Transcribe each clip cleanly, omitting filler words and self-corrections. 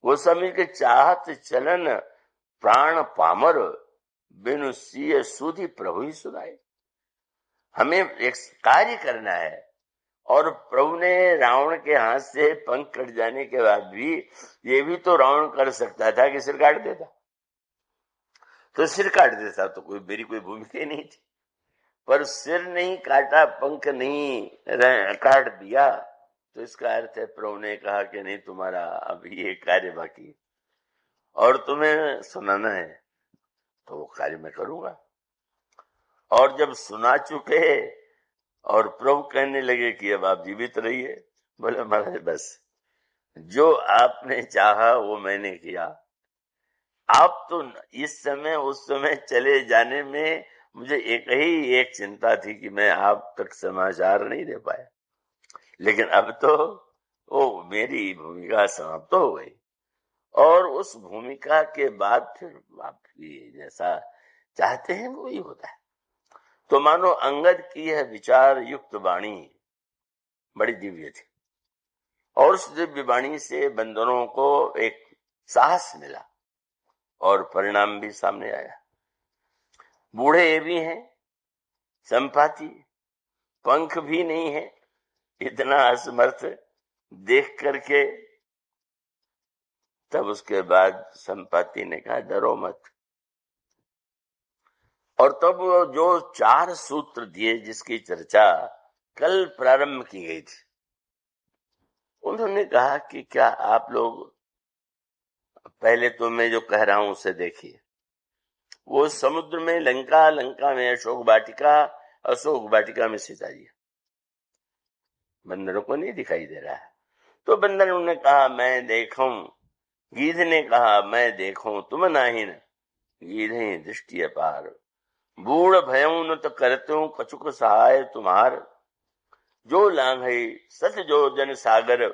गोस्वामी के चाहत चलन प्राण पामर, बिनु सिय सुधि प्रभु ही सुनाए। हमें एक कार्य करना है, और प्रभु ने रावण के हाथ से पंख कट जाने के बाद भी ये भी तो रावण कर सकता था कि सिर काट देता, तो सिर काट देता तो कोई मेरी कोई भूमिका नहीं थी, पर सिर नहीं काटा, पंख नहीं काट दिया, तो इसका अर्थ है प्रभु ने कहा कि नहीं, तुम्हारा अभी ये कार्य बाकी और तुम्हें सुनाना है, तो वो कार्य मैं करूंगा। और जब सुना चुके और प्रभु कहने लगे कि अब आप जीवित रहिए, बोले महाराज बस जो आपने चाहा वो मैंने किया। आप तो इस समय उस समय चले जाने में मुझे एक चिंता थी कि मैं आप तक समाचार नहीं दे पाया, लेकिन अब तो वो मेरी भूमिका समाप्त हो गई, और उस भूमिका के बाद फिर आप जैसा चाहते हैं वही होता है। तो मानो अंगद की यह विचार युक्त वाणी बड़ी दिव्य थी, और उस दिव्य वाणी से बंदरों को एक साहस मिला और परिणाम भी सामने आया। बूढ़े ये भी हैं, संपाति, पंख भी नहीं है, इतना असमर्थ देख करके तब उसके बाद संपाति ने कहा डरो मत। और तब जो 4 सूत्र दिए जिसकी चर्चा कल प्रारंभ की गई थी, उन्होंने कहा कि क्या आप लोग पहले तो मैं जो कह रहा हूं उसे देखिए। वो समुद्र में लंका, लंका में अशोक वाटिका, अशोक वाटिका में सीता जी। बंदरों को नहीं दिखाई दे रहा है, तो बंदरों ने कहा मैं देखूं, गीध ने कहा मैं देखूं तुम नाहिन, गीधे दृष्टि अपार, बूढ़ भयऊ न तो करते हूं कछुक सहाय तुम्हार, जो लांघई सत जो जन सागर,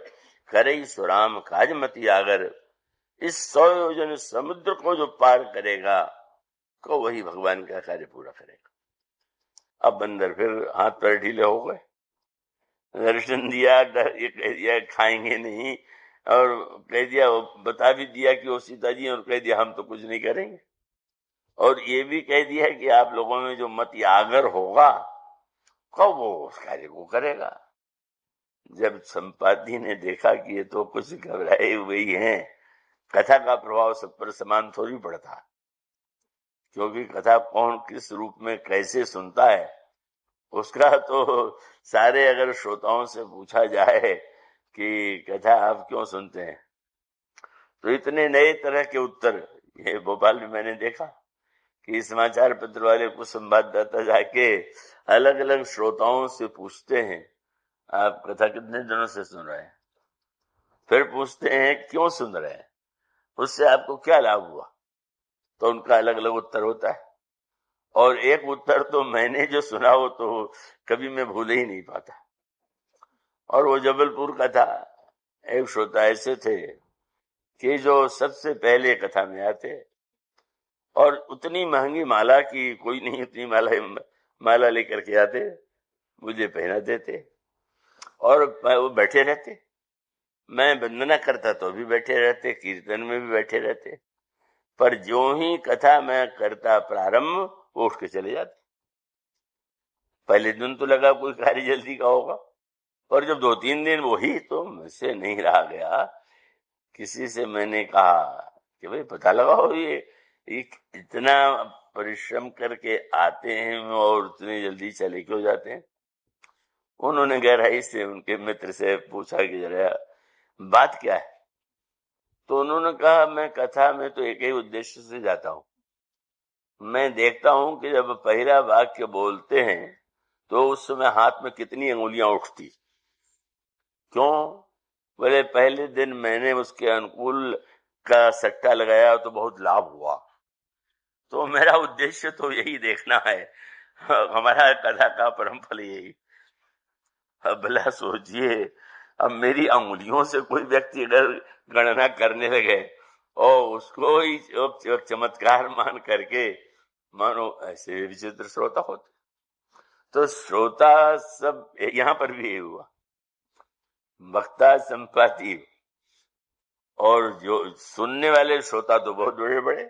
करई सुराम काज मति आगर। इस 100 योजन समुद्र को जो पार करेगा को वही भगवान का कार्य पूरा करेगा। अब बंदर फिर हाथ पैर ढीले हो गए, दर्शन दिया, ये कह दिया खाएंगे नहीं, और कह दिया, बता भी दिया कि वो सीता जी, और कह दिया हम तो कुछ नहीं करेंगे, और ये भी कह दिया कि आप लोगों में जो मत आगर होगा कब वो उस कार्य को करेगा। जब संपाति ने देखा कि ये तो कुछ घबराए हुए ही हैं, कथा का प्रभाव सब पर समान थोड़ी पड़ता, क्योंकि कथा कौन किस रूप में कैसे सुनता है उसका तो सारे अगर श्रोताओं से पूछा जाए कि कथा आप क्यों सुनते हैं, तो इतने नए तरह के उत्तर। ये भोपाल में मैंने देखा कि समाचार पत्र वाले कुछ संवाददाता जाके अलग अलग श्रोताओं से पूछते हैं आप कथा कितने दिनों से सुन रहे हैं, फिर पूछते हैं क्यों सुन रहे हैं, उससे आपको क्या लाभ हुआ, तो उनका अलग अलग उत्तर होता है। और एक उत्तर तो मैंने जो सुना हो तो कभी मैं भूल ही नहीं पाता। और वो जबलपुर का था, एक श्रोता ऐसे थे कि जो सबसे पहले कथा में आते, और उतनी महंगी माला की कोई नहीं, उतनी माला लेकर के आते, मुझे पहना देते, और वो बैठे रहते, मैं वंदना करता तो भी बैठे रहते, कीर्तन में भी बैठे रहते, पर जो ही कथा मैं करता प्रारंभ वो उठ के चले जाते। पहले दिन तो लगा कोई कार्य जल्दी का होगा, और जब 2-3 दिन वही, तो मुझसे नहीं रहा गया, किसी से मैंने कहा कि भाई पता लगाओ ये इतना परिश्रम करके आते हैं और इतनी जल्दी चले क्यों जाते हैं। उन्होंने गहराई से उनके मित्र से पूछा कि जरा बात क्या है, तो उन्होंने कहा मैं कथा में तो एक ही उद्देश्य से जाता हूं, मैं देखता हूं कि जब पहला वाक्य बोलते हैं तो उस समय हाथ में कितनी अंगुलियां उठती, क्यों, बोले पहले दिन मैंने उसके अनुकूल का सट्टा लगाया तो बहुत लाभ हुआ, तो मेरा उद्देश्य तो यही देखना है, हमारा कथा का परम फल यही। अब भला सोचिए, अब मेरी अंगुलियों से कोई व्यक्ति अगर गणना करने लगे और उसको ही चमत्कार मान करके, मानो ऐसे विचित्र श्रोता होते। तो श्रोता सब यहाँ पर भी हुआ, वक्ता संपाति, और जो सुनने वाले श्रोता तो बहुत बड़े बड़े,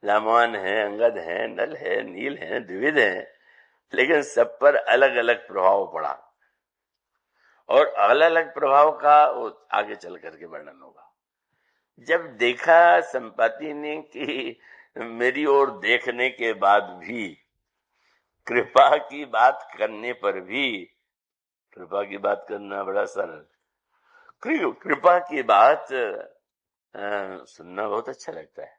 जामवान हैं, अंगद हैं, नल है, नील हैं, द्विविध हैं, लेकिन सब पर अलग अलग प्रभाव पड़ा और अलग अलग प्रभाव का आगे चल करके वर्णन होगा। जब देखा संपाति ने कि मेरी ओर देखने के बाद भी, कृपा की बात करने पर भी, कृपा की बात करना बड़ा सरल, कृपा की बात सुनना बहुत अच्छा लगता है।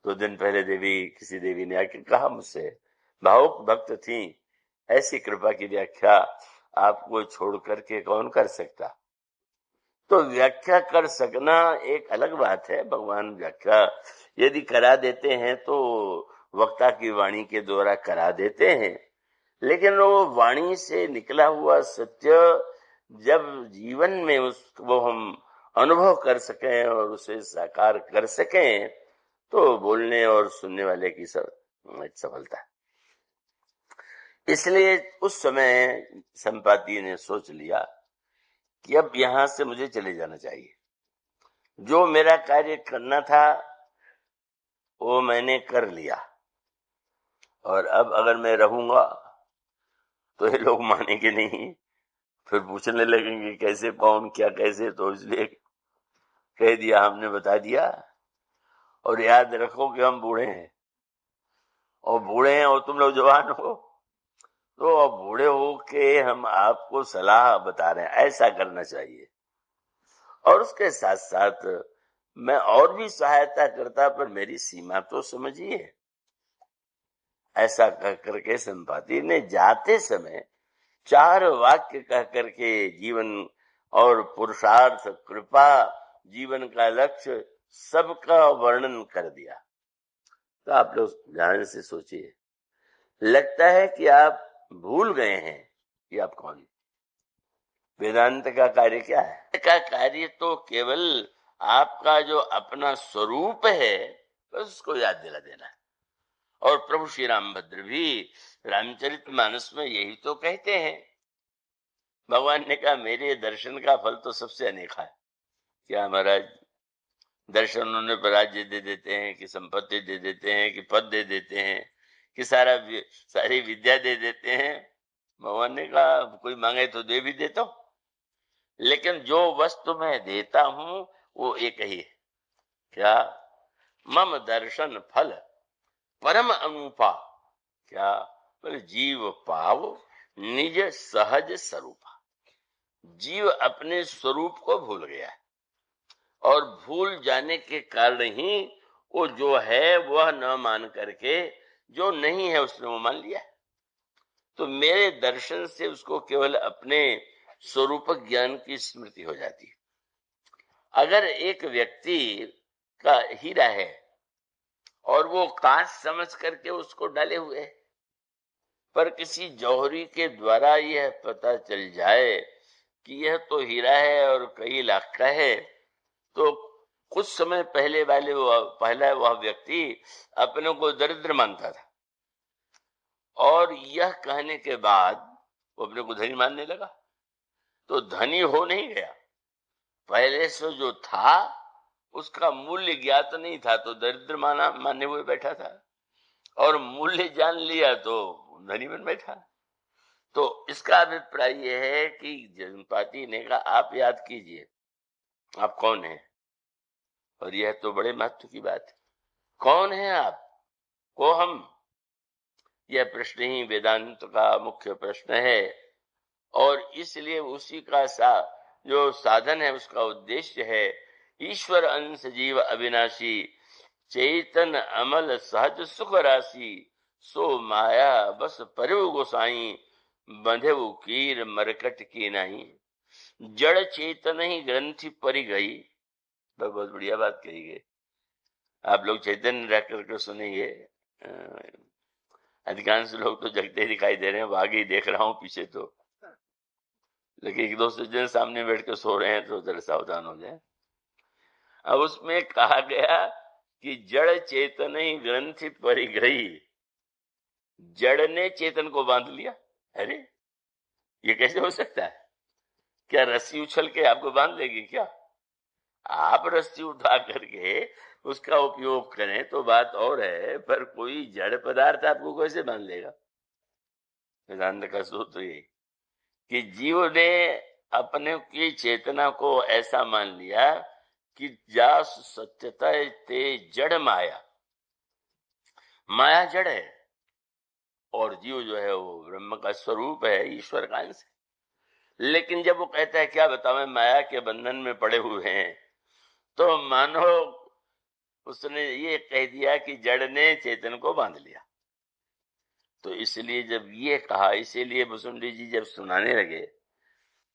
2 दिन पहले किसी देवी ने आके कहा मुझसे, भावुक भक्त थी, ऐसी कृपा की व्याख्या आपको छोड़ करके कौन कर सकता। तो व्याख्या कर सकना एक अलग बात है, भगवान व्याख्या यदि करा देते हैं तो वक्ता की वाणी के द्वारा करा देते हैं, लेकिन वो वाणी से निकला हुआ सत्य जब जीवन में उसको हम अनुभव कर सकें और उसे साकार कर सकें तो बोलने और सुनने वाले की सफलता। इसलिए उस समय संपाति ने सोच लिया कि अब यहां से मुझे चले जाना चाहिए। जो मेरा कार्य करना था वो मैंने कर लिया, और अब अगर मैं रहूंगा तो ये लोग मानेंगे नहीं, फिर पूछने लगेंगे कैसे, कौन, क्या, कैसे। तो इसलिए कह दिया, हमने बता दिया। और याद रखो कि हम बूढ़े हैं, और बूढ़े हैं और तुम लोग जवान हो, तो अब बूढ़े हो के हम आपको सलाह बता रहे हैं, ऐसा करना चाहिए। और उसके साथ साथ मैं और भी सहायता करता, पर मेरी सीमा तो समझिए। ऐसा कह करके संपाति ने जाते समय 4 वाक्य कह करके जीवन और पुरुषार्थ, कृपा, जीवन का लक्ष्य, सबका वर्णन कर दिया। तो आप लोग ध्यान से सोचिए, लगता है कि आप भूल गए हैं कि आप कौन। वेदांत का कार्य क्या है? का कार्य तो केवल आपका जो अपना स्वरूप है बस उसको याद दिला देना है। और प्रभु श्री रामभद्र भी रामचरितमानस में यही तो कहते हैं। भगवान ने कहा, मेरे दर्शन का फल तो सबसे अनेका है। क्या महाराज, दर्शन उन्होंने राज्य दे देते हैं, कि संपत्ति दे देते हैं, कि पद दे देते हैं, कि सारी विद्या दे देते हैं। भगवान ने कहा, कोई मांगे तो दे भी देता हूं, लेकिन जो वस्तु मैं देता हूं वो एक ही है। क्या? मम दर्शन फल परम अनुपा। क्या? बोले, जीव पाव निज सहज स्वरूप। जीव अपने स्वरूप को भूल गया है, और भूल जाने के कारण ही वो जो है वह न मान करके जो नहीं है उसने वो मान लिया। तो मेरे दर्शन से उसको केवल अपने स्वरूप ज्ञान की स्मृति हो जाती है। अगर एक व्यक्ति का हीरा है और वो कांच समझ करके उसको डाले हुए है, पर किसी जौहरी के द्वारा यह पता चल जाए कि यह तो हीरा है और कई लाख का है, तो कुछ समय पहला वह व्यक्ति अपने को दरिद्र मानता था, और यह कहने के बाद वो अपने को धनी मानने लगा। तो धनी हो नहीं गया, पहले से जो था उसका मूल्य ज्ञात नहीं था, तो दरिद्र मानने हुए बैठा था, और मूल्य जान लिया तो धनी बन बैठा। तो इसका अभिप्राय यह है कि जनपाति ने कहा, आप याद कीजिए आप कौन हैं। और यह तो बड़े महत्व की बात है, कौन है आप, को हम। यह प्रश्न ही वेदांत का मुख्य प्रश्न है, और इसलिए उसी का जो साधन है, उसका उद्देश्य है, ईश्वर अंश जीव अविनाशी, चेतन अमल सहज सुख राशि, सो माया बस परिव गोसाई, बंधे कीर मरकट की नहीं, जड़ चेतन ही ग्रंथि परि गई। बहुत बढ़िया बात कही गई। आप लोग चैतन्य रह करके सुनेंगे, अधिकांश लोग तो जगते ही दिखाई दे रहे हैं, आगे ही देख रहा हूं पीछे तो, लेकिन एक दो सज्जन सामने बैठ के सो रहे हैं तो जरा सावधान हो जाए। अब उसमें कहा गया कि जड़ चेतन ही ग्रंथि परि गई, जड़ ने चेतन को बांध लिया। अरे ये कैसे हो सकता है? क्या रस्सी उछल के आपको बांध देगी क्या? आप रस्सी उठा करके उसका उपयोग करें तो बात और है, पर कोई जड़ पदार्थ आपको कैसे बांध लेगा? वेदांत का सूत्र ये कि जीव ने अपने की चेतना को ऐसा मान लिया कि जास सत्यता ते जड़ माया, माया जड़ है और जीव जो है वो ब्रह्म का स्वरूप है, ईश्वर का अंश है। लेकिन जब वो कहता है क्या बताओ माया के बंधन में पड़े हुए हैं, तो मानो उसने ये कह दिया कि जड़ ने चेतन को बांध लिया। तो इसलिए जब ये कहा, इसीलिए भुसुंडी जी जब सुनाने लगे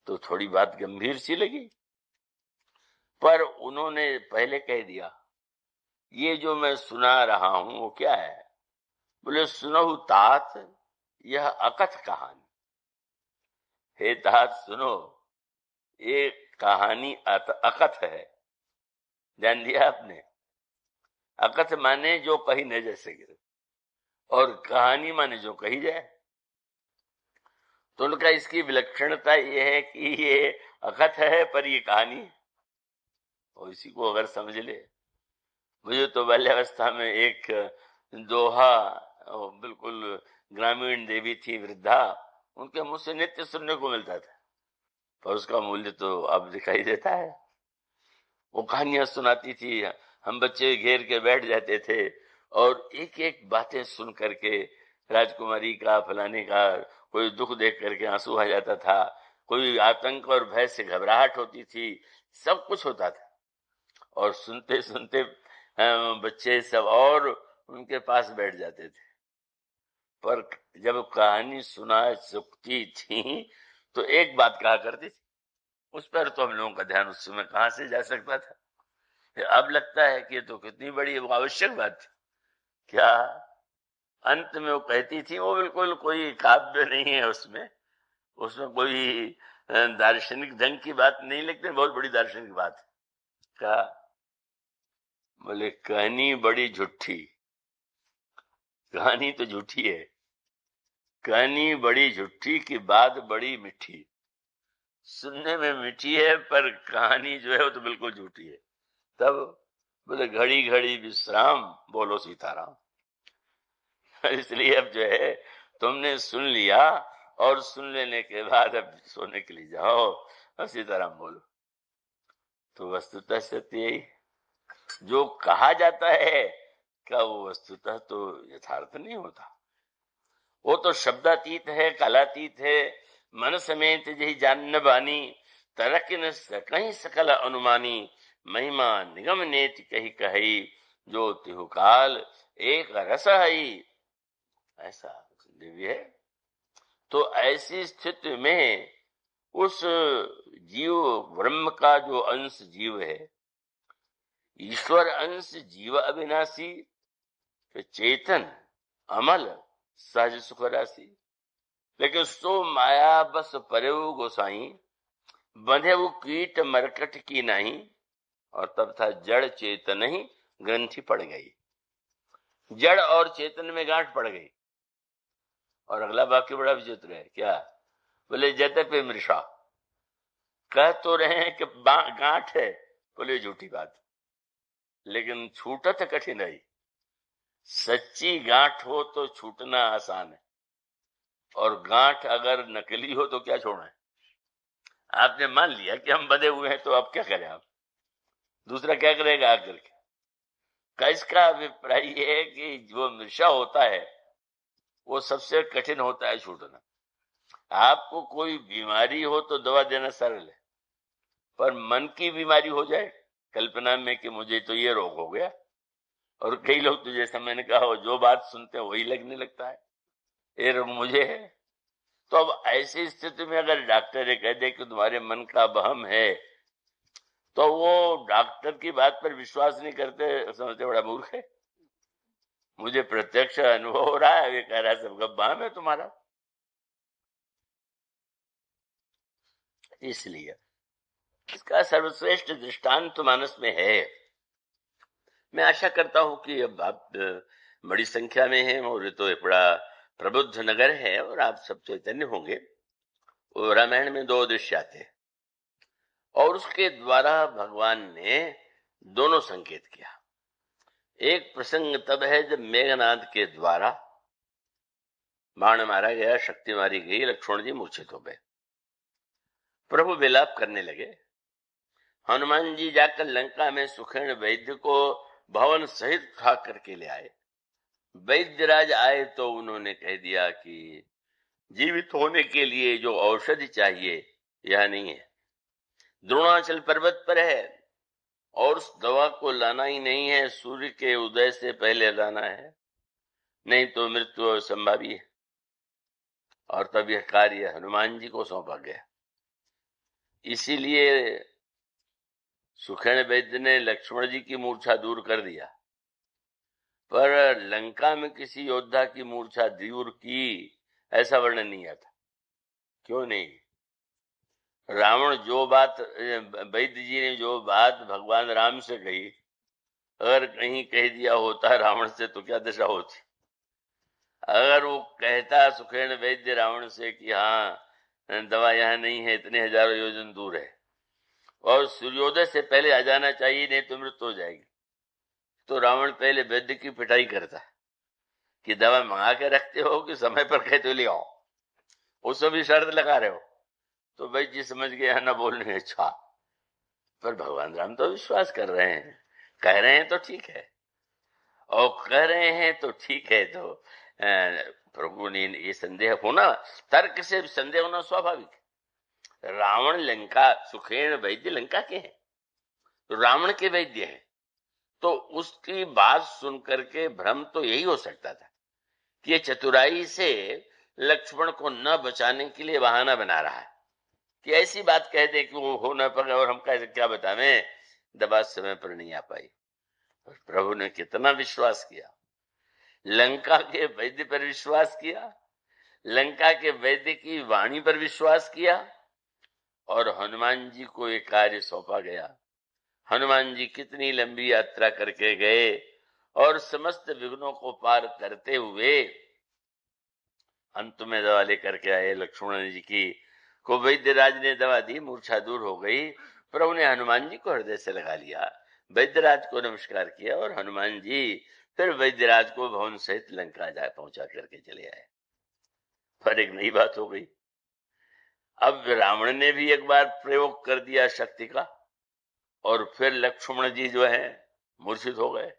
तो थोड़ी बात गंभीर सी लगी, पर उन्होंने पहले कह दिया ये जो मैं सुना रहा हूं वो क्या है? बोले सुनो तात, यह अकथ कहानी। हे तात सुनो, ये कहानी अकथ है। ध्यान दिया आपने? अकथ माने जो कही न जा सके, और कहानी माने जो कही जाए। तो उनका इसकी विलक्षणता यह है कि ये अकथ है पर ये कहानी है, और इसी को अगर समझ ले। मुझे तो बाल्यावस्था में एक दोहा, बिल्कुल ग्रामीण देवी थी, वृद्धा, उनके मुंह से नित्य सुनने को मिलता था, पर उसका मूल्य तो अब दिखाई देता है। वो कहानियां सुनाती थी, हम बच्चे घेर के बैठ जाते थे और एक एक बातें सुन करके, राजकुमारी का, फलाने का, कोई दुख देख करके आंसू आ जाता था, कोई आतंक और भय से घबराहट होती थी, सब कुछ होता था। और सुनते सुनते बच्चे सब और उनके पास बैठ जाते थे। पर जब कहानी सुना चुकती थी तो एक बात कहा करती थी, उस पर तो हम लोगों का ध्यान उस समय कहां से जा सकता था। अब लगता है कि ये तो कितनी बड़ी आवश्यक बात थी। क्या अंत में वो कहती थी, वो बिल्कुल कोई काव्य नहीं है उसमें, उसमें कोई दार्शनिक ढंग की बात नहीं, लेकिन बहुत बड़ी दार्शनिक बात है। क्या बोले? कहानी बड़ी झूठी, कहानी तो झूठी है, कहानी बड़ी झूठी की बात बड़ी मीठी। सुनने में मीठी है पर कहानी जो है वो तो बिल्कुल झूठी है। तब बोले घड़ी घड़ी विश्राम, बोलो सीताराम। इसलिए अब जो है तुमने सुन लिया, और सुन लेने के बाद अब सोने के लिए जाओ और सीताराम बोलो। तो वस्तुतः सत्य यही, जो कहा जाता है क्या वो वस्तुतः तो यथार्थ नहीं होता। वो तो शब्दातीत है, कालातीत है। मन समेत जही जान न बानी, तरक न कहीं सकल अनुमानी, महिमा निगम नेत कही कही, जो तिहु काल एक रस हई। ऐसा दिव्य है। तो ऐसी स्थिति में उस जीव, ब्रह्म का जो अंश जीव है, ईश्वर अंश जीव अविनाशी, चेतन अमल सहज सुख राशि। लेकिन सो माया बस परेऊ गोसाई, बंधे वो कीट मरकट की नहीं, और तब था जड़ चेतन ही ग्रंथि पड़ गई। जड़ और चेतन में गांठ पड़ गई। और अगला वाक्य बड़ा विचित्र है। क्या बोले? जतपे मृषा, कह तो रहे हैं कि गांठ है, बोले झूठी बात, लेकिन छूटत कठिन है। सच्ची गांठ हो तो छूटना आसान है, और गांठ अगर नकली हो तो क्या छोड़ना है। आपने मान लिया कि हम बंधे हुए हैं, तो अब क्या करें? आप दूसरा क्या करेगा आकर के? का इसका अभिप्राय ये है कि जो नशा होता है वो सबसे कठिन होता है छूटना। आपको कोई बीमारी हो तो दवा देना सरल है, पर मन की बीमारी हो जाए कल्पना में कि मुझे तो ये रोग हो गया, और कई लोग तो जैसा मैंने कहा जो बात सुनते हैं वही लगने लगता है, ये रोग मुझे है। तो अब ऐसी स्थिति में अगर डॉक्टर ये कह दे कि तुम्हारे मन का वहम है, तो वो डॉक्टर की बात पर विश्वास नहीं करते, समझते बड़ा मूर्ख है। मुझे प्रत्यक्ष अनुभव हो रहा है, ये कह रहा है सबका वहम है तुम्हारा। इसलिए इसका सर्वश्रेष्ठ दृष्टांत तो मानस में है। मैं आशा करता हूं कि अब आप बड़ी संख्या में हैं, और तो एक बड़ा प्रबुद्ध नगर है और आप सब चैतन्य होंगे। रामायण में दो दृश्य आते हैं। और उसके द्वारा भगवान ने दोनों संकेत किया। एक प्रसंग तब है जब मेघनाद के द्वारा बाण मारा गया, शक्ति मारी गई, लक्ष्मण जी मूर्छित हो गए। प्रभु विलाप करने लगे। हनुमान जी जाकर लंका में सुखेण वैद्य को भवन सहित उठा करके ले आए। वैद्यराज आए तो उन्होंने कह दिया कि जीवित होने के लिए जो औषधि चाहिए यह नहीं है, द्रोणाचल पर्वत पर है, और उस दवा को लाना ही नहीं है, सूर्य के उदय से पहले लाना है, नहीं तो मृत्यु संभावी है। और तब यह कार्य हनुमान जी को सौंपा गया। इसीलिए सुखेण वैद्य ने लक्ष्मण जी की मूर्छा दूर कर दिया, पर लंका में किसी योद्धा की मूर्छा दूर की ऐसा वर्णन नहीं आता। क्यों नहीं? रावण जो बात, वैद्य जी ने जो बात भगवान राम से कही, अगर कहीं कह दिया होता रावण से तो क्या दशा होती। अगर वो कहता सुखेण वैद्य रावण से कि हाँ दवा यहाँ नहीं है, इतने हजारों योजन दूर है, और सूर्योदय से आ जाना चाहिए, नहीं तो मृत्यु हो जाएगी, तो रावण पहले वैद्य की पिटाई करता कि दवा मंगा के रखते हो कि समय पर कहते हो ले आओ, उसमें भी शर्त लगा रहे हो। तो वैद्य जी समझ गया न बोलने, अच्छा। पर भगवान राम तो विश्वास कर रहे हैं, कह रहे हैं तो ठीक है, और कह रहे हैं तो ठीक है, तो प्रभु ने ये संदेह होना, तर्क से संदेह होना स्वाभाविक। रावण लंका, सुखेण वैद्य लंका के हैं, तो रावण के वैद्य हैं, तो उसकी बात सुनकर के भ्रम तो यही हो सकता था कि ये चतुराई से लक्ष्मण को न बचाने के लिए बहाना बना रहा है, कि ऐसी बात कह दे कि वो हो न पाए और हम कैसे क्या बतावें, दवा समय पर नहीं आ पाई। प्रभु ने कितना विश्वास किया, लंका के वैद्य पर विश्वास किया, लंका के वैद्य की वाणी पर विश्वास किया, और हनुमान जी को एक कार्य सौंपा गया। हनुमान जी कितनी लंबी यात्रा करके गए, और समस्त विघ्नों को पार करते हुए अंत में दवा लेकर के आए। लक्ष्मण जी की को वैद्यराज ने दवा दी, मूर्छा दूर हो गई। प्रभु ने हनुमान जी को हृदय से लगा लिया, वैद्यराज को नमस्कार किया, और हनुमान जी फिर वैद्यराज को भवन सहित लंका जा पहुंचा करके चले आए। पर एक नई बात हो गई, अब रावण ने भी एक बार प्रयोग कर दिया शक्ति का, और फिर लक्ष्मण जी जो है मूर्छित हो गए।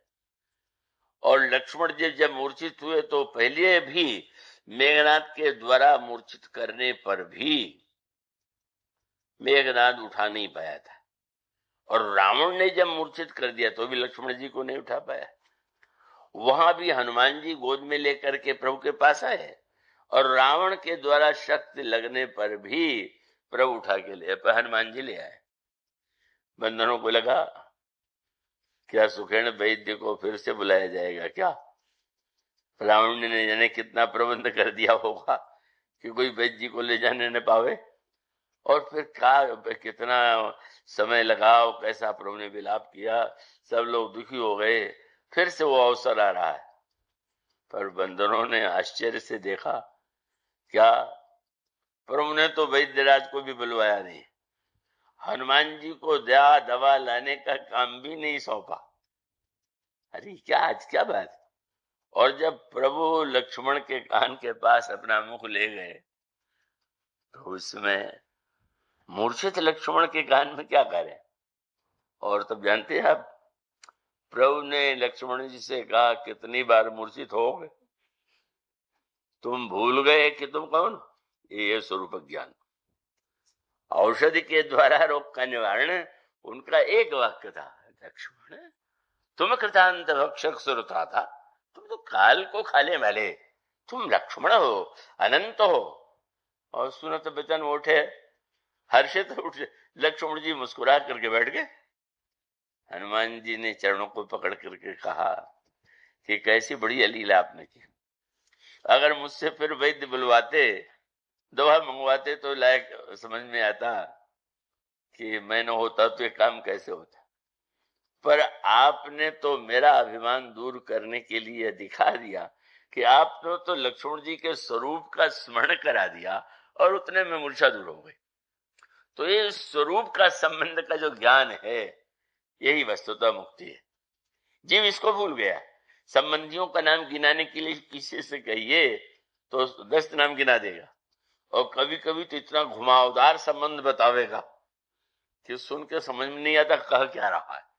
और लक्ष्मण जी जब मूर्छित हुए तो पहले भी मेघनाद के द्वारा मूर्छित करने पर भी मेघनाद उठा नहीं पाया था, और रावण ने जब मूर्छित कर दिया तो भी लक्ष्मण जी को नहीं उठा पाया। वहां भी हनुमान जी गोद में लेकर के प्रभु के पास आए, और रावण के द्वारा शक्ति लगने पर भी प्रभु उठा के ले, पर हनुमान जी ले आए। बंधनों को लगा क्या सुखेण वैद्य को फिर से बुलाया जाएगा क्या? रावण ने जाने कितना प्रबंध कर दिया होगा कि कोई वैद्य जी को ले जाने न पावे, और फिर क्या कितना समय लगाओ, कैसा प्रभु ने विलाप किया, सब लोग दुखी हो गए। फिर से वो अवसर आ रहा है, पर बंदरों ने आश्चर्य से देखा, क्या प्रभु ने तो वैद्यराज को भी बुलवाया नहीं, हनुमान जी को दवा लाने का काम भी नहीं सौंपा। अरे क्या आज क्या बात। और जब प्रभु लक्ष्मण के कान के पास अपना मुख ले गए तो उसमें मूर्छित लक्ष्मण के कान में क्या करें। और तब जानते हैं आप, प्रभु ने लक्ष्मण जी से कहा, कितनी बार मूर्छित हो गए, तुम भूल गए कि तुम कौन? ये स्वरूप ज्ञान। औषधि के द्वारा रोग का निवारण उनका एक वाक्य था, लक्ष्मण तुम कृतांत भक्षक सुरता था, तुम तो काल को खाने वाले, तुम लक्ष्मण हो, अनंत हो। और सुनत बचन उठे, हर्षित उठे, लक्ष्मण जी मुस्कुरा करके बैठ गए। हनुमान जी ने चरणों को पकड़ करके कहा कि कैसी बढ़िया लीला आपने की, अगर मुझसे फिर वैद्य बुलवाते, दवा मंगवाते तो लायक समझ में आता कि मैं न होता तो ये काम कैसे होता। पर आपने तो मेरा अभिमान दूर करने के लिए दिखा दिया कि आपने तो लक्ष्मण जी के स्वरूप का स्मरण करा दिया, और उतने में मूर्छा दूर हो गई। तो ये स्वरूप का संबंध का जो ज्ञान है, यही वस्तुतः मुक्ति है। जीव इसको भूल गया। संबंधियों का नाम गिनाने के लिए किसी से कहिए तो 10 नाम गिना देगा, और कभी कभी तो इतना घुमावदार संबंध बतावेगा कि सुन के समझ में नहीं आता कह क्या रहा है।